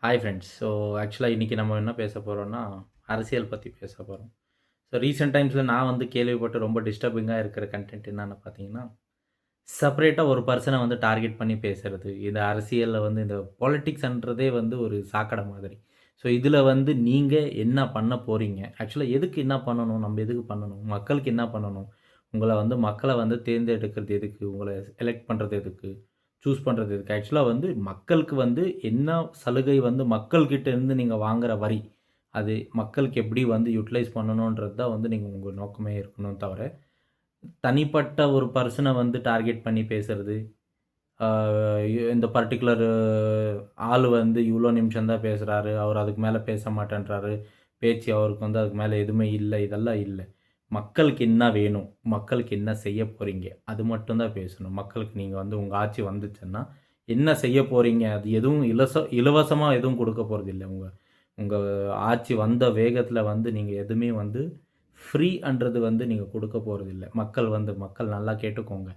Hi friends. ஆக்சுவலா இன்னைக்கு நம்ம என்ன பேச போறோம்னா, அரசியல் பத்தி பேச போறோம். ரீசென்ட் டைம்ஸ்ல நான் கேள்விப்பட்டு ரொம்ப டிஸ்டர்பிங்கா இருக்கிற கன்டென்ட் என்னன்னு பார்த்தீங்கன்னா, செப்பரேட்டா ஒரு பர்சன டார்கெட் பண்ணி பேசுறது. இந்த அரசியல்ல இந்த பாலிடிக்ஸ்ன்றதே ஒரு சாக்கடை மாதிரி. இதுல நீங்க என்ன பண்ண போறீங்க? ஆக்சுவலா எதுக்கு என்ன பண்ணணும்? நம்ம எதுக்கு பண்ணணும்? மக்களுக்கு என்ன பண்ணணும்? உங்கள மக்கள தேர்ந்தெடுக்கிறது எதுக்கு? உங்கள எலெக்ட் பண்றது எதுக்கு? சூஸ் பண்றது எதுக்கு? ஆக்சுவலா மக்களுக்கு என்ன சலுகை மக்கள் கிட்ட இருந்து நீங்க வாங்குற வரி, அது மக்களுக்கு எப்படி யுட்டிலைஸ் பண்ணணுன்றது தான் நீங்க உங்க நோக்கமே இருக்கணும் தவிர, தனிப்பட்ட ஒரு பர்சன டார்கெட் பண்ணி பேசுறது, ஆ இந்த பர்ட்டிகுலர் ஆளு இவ்ளோ நிமிஷம் தான் பேசுறாரு, அவர் அதுக்கு மேல பேச மாட்டேன்றாரு, பேச்சு அவருக்கு அதுக்கு மேல எதுவுமே இல்ல, இதெல்லாம் இல்ல. மக்களுக்கு என்ன வேணும்? மக்களுக்கு என்ன செய்ய போறீங்க? அது மட்டும் தான் பேசணும். மக்களுக்கு நீங்க உங்க ஆட்சி வந்துச்சுன்னா, என்ன செய்ய போறீங்க? அது எதுவும் இலவசமா எதுவும் குடுக்க போறதில்ல. உங்க உங்க ஆட்சி வந்த வேகத்தில நீங்க எதுவுமே ஃப்ரீன்றது நீங்க குடுக்க போறதில்ல. மக்கள் நல்லா கேட்டுக்கோங்க.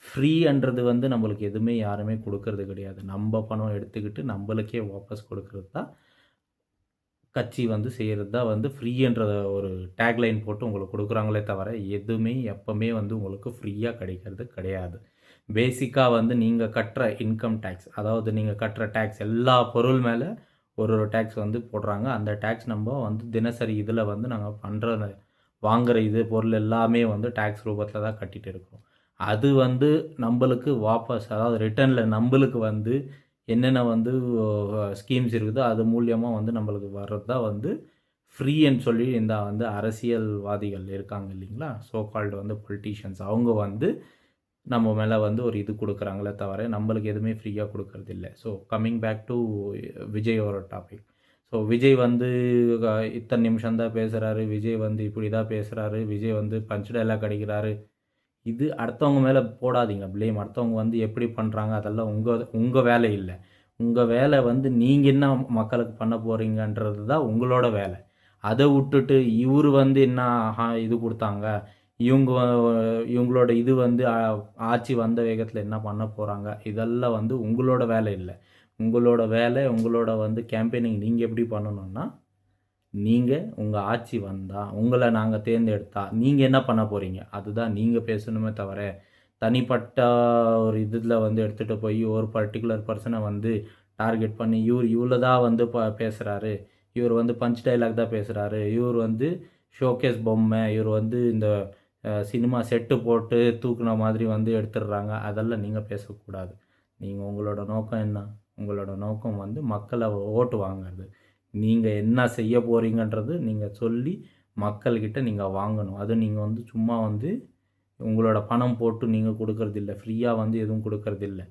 ஃப்ரீன்றது நம்மளுக்கு எதுவுமே யாருமே குடுக்கறது கிடையாது. நம்ப பணம் எடுத்துக்கிட்டு நம்பளுக்கே வாபஸ் குடுக்குறது தான் கட்சி செய்றது தான் ஃப்ரீன்ற ஒரு டேக்லைன் போட்டு உங்களுக்கு குடுக்குறாங்களே தவிர, எதுவுமே எப்பவுமே உங்களுக்கு ஃப்ரீயா கிடைக்கிறது கிடையாது. பேசிக்கா நீங்க கட்டுற இன்கம் டாக்ஸ், அதாவது நீங்க கட்டுற டாக்ஸ் எல்லா பொருள் மேல ஒரு டாக்ஸ் போடுறாங்க. அந்த டாக்ஸ் நம்ப தினசரி இதுல நாங்க பண்ற வாங்குற பொருள் எல்லாமே டாக்ஸ் ரூபத்தில தான் கட்டிட்டு இருக்கோம். அது நம்பளுக்கு வாபஸ், அதாவது ரிட்டர்ன்ல நம்பளுக்கு என்னென்ன ஸ்கீம்ஸ் இருக்குதோ, அது மூலியமா நம்மளுக்கு வர்றது தான் ஃப்ரீன்னு சொல்லி இந்த அரசியல்வாதிகள் இருக்காங்க இல்லைங்களா? சோ கால்டு பொலிட்டீஷியன்ஸ் அவங்க நம்ம மேல ஒரு இது குடுக்குறாங்களே தவிர, நம்பளுக்கு எதுவுமே ஃப்ரீயா குடுக்குறதில்ல. கம்மிங் பேக் டூ விஜயோட டாபிக். விஜய் இத்தன நிமிஷம் தான் பேசுறாரு. விஜய் இப்படி தான் பேசுறாரு. விஜய் பஞ்ச் டயலாக் அடிக்கிறாரு. இது அடுத்தவங்க மேல போடாதீங்க ப்ளேம். அடுத்தவங்க எப்படி பண்றாங்க அதெல்லாம் உங்க உங்க வேலை இல்ல. உங்க வேலை நீங்க என்ன மக்களுக்கு பண்ண போறீங்கன்றது தான் உங்களோட வேலை. அத உட்டுட்டு இவரு என்ன இது குடுத்தாங்க. இவங்க இவங்களோட இது ஆட்சி வந்த வேகத்தில என்ன பண்ண போறாங்க. இதெல்லாம் உங்களோட வேலை இல்ல. உங்களோட வேலை, உங்களோட கேம்பெயினிங் நீங்க எப்படி பண்ணணும்னா, நீங்க உங்க ஆட்சி வந்தா, உங்கள நாங்க தேர்ந்தெடுத்தா, நீங்க என்ன பண்ண போறீங்க? அதுதான் நீங்க பேசணுமே தவிர, தனிப்பட்ட ஒரு இதுல எடுத்துட்டு போய் ஒரு பர்ட்டிகுலர் பர்சன டார்கெட் பண்ணி, இவரு இவ்ளோ தான் பேசுறாரு. இவரு பஞ்ச் டயலாக் தான் பேசுறாரு. இவரு ஷோகேஸ் பொம்மை. இவரு இந்த சினிமா செட்டு போட்டு தூக்குன மாதிரி எடுத்துடுறாங்க. அதெல்லாம் நீங்க பேசக்கூடாது. நீங்க உங்களோட நோக்கம் என்ன? உங்களோட நோக்கம் மக்கள ஓட்டு வாங்குறது. நீங்க என்ன செய்ய போறீங்கன்றது நீங்க சொல்லி மக்கள்கிட்ட நீங்க வாங்கணும். அதுவும் நீங்க சும்மா உங்களோட பணம் போட்டு நீங்க குடுக்குறதில்ல. ஃப்ரீயா எதுவும் குடுக்குறதில்ல.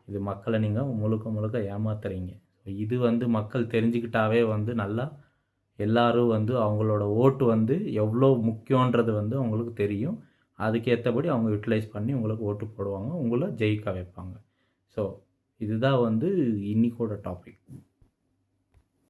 இது மக்கள நீங்க முழுக்க முழுக்க ஏமாத்துறீங்க. இது மக்கள் தெரிஞ்சுக்கிட்டாவே நல்லா எல்லாரும் அவங்களோட ஓட்டு எவ்வளோ முக்கியன்றது அவங்களுக்கு தெரியும். அதுக்கேத்தபடி அவங்க யுட்டிலைஸ் பண்ணி உங்களுக்கு ஓட்டு போடுவாங்க. உங்கள ஜெயிக்க வைப்பாங்க. ஸோ இதுதான் இன்னைக்கோட டாபிக்.